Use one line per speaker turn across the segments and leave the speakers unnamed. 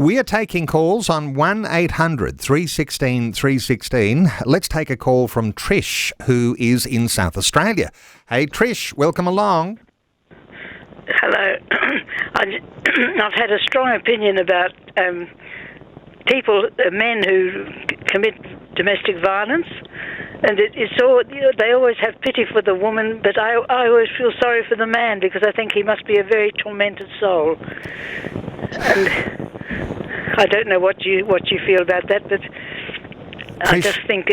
We are taking calls on 1800 316 316. Let's take a call from Trish, who is in South Australia. Hey, Trish, welcome along.
Hello. I've had a strong opinion about men who commit domestic violence, and they always have pity for the woman, but I always feel sorry for the man because I think he must be a very tormented soul. And I don't know what you feel about that, but I just think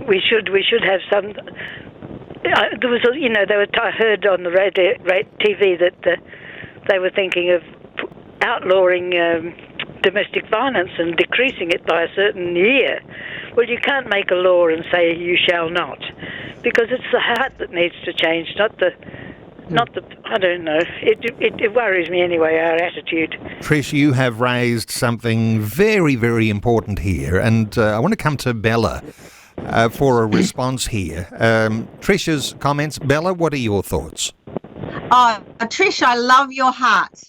we should have some. There was, I heard on the radio, TV that they were thinking of outlawing domestic violence and decreasing it by a certain year. Well, you can't make a law and say you shall not, because it's the heart that needs to change, not the. I don't know. It worries me anyway, our attitude.
Trish, you have raised something very, very important here, and I want to come to Bella for a response here. Trish's comments. Bella, what are your thoughts?
Trish, I love your heart.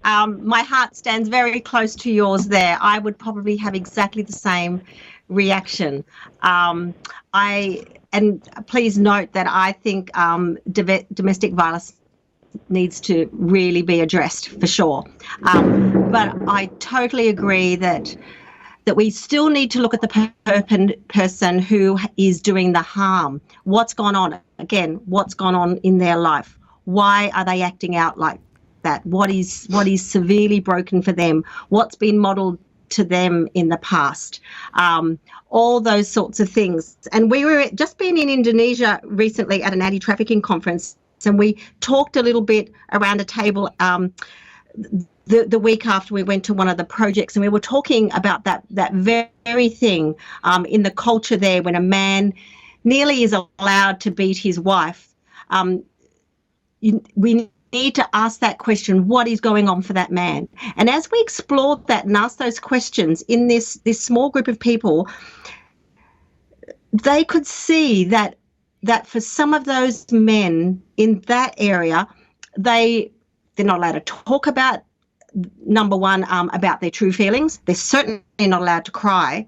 My heart stands very close to yours there. I would probably have exactly the same reaction. And please note that I think domestic violence needs to really be addressed for sure. But I totally agree that we still need to look at the person who is doing the harm. What's gone on? Again, what's gone on in their life? Why are they acting out like that? What is severely broken for them? What's been modelled to them in the past? All those sorts of things. And we were just been in Indonesia recently at an anti-trafficking conference, and we talked a little bit around a table the week after we went to one of the projects, and we were talking about that very thing in the culture there. When a man nearly is allowed to beat his wife, we need to ask that question, what is going on for that man? And as we explored that and asked those questions in this small group of people, they could see that for some of those men in that area, they're not allowed to talk about, number one, about their true feelings. They're certainly not allowed to cry.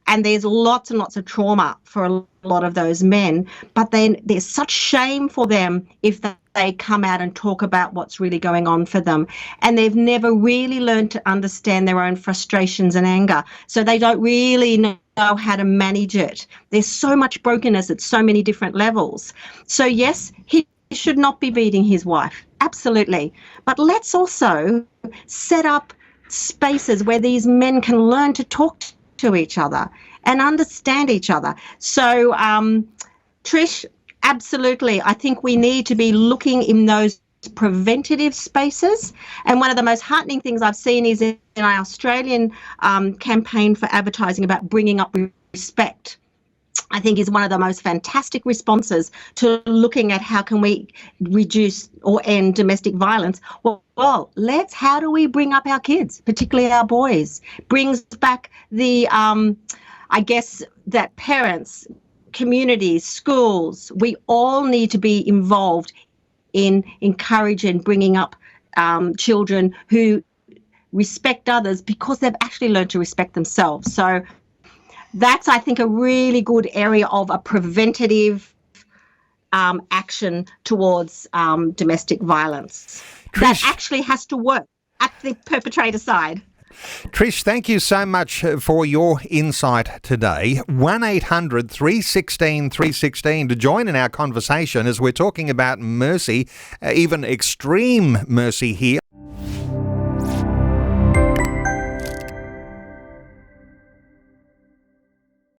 And there's lots and lots of trauma for a lot of those men. But then there's such shame for them if they come out and talk about what's really going on for them. And they've never really learned to understand their own frustrations and anger. So they don't really know how to manage it. There's so much brokenness at so many different levels. So yes, he should not be beating his wife. Absolutely. But let's also set up spaces where these men can learn to talk to each other and understand each other. So, Trish, absolutely. I think we need to be looking in those preventative spaces. And one of the most heartening things I've seen is in our Australian campaign for advertising about bringing up respect. I think is one of the most fantastic responses to looking at how can we reduce or end domestic violence. Well, how do we bring up our kids, particularly our boys? Brings back the, I guess, that parents, communities, schools, we all need to be involved in encouraging bringing up children who respect others because they've actually learned to respect themselves. So that's, I think, a really good area of a preventative action towards domestic violence. Trish, that actually has to work at the perpetrator side.
Trish, thank you so much for your insight today. 1800 316 316 to join in our conversation as we're talking about mercy, even extreme mercy here.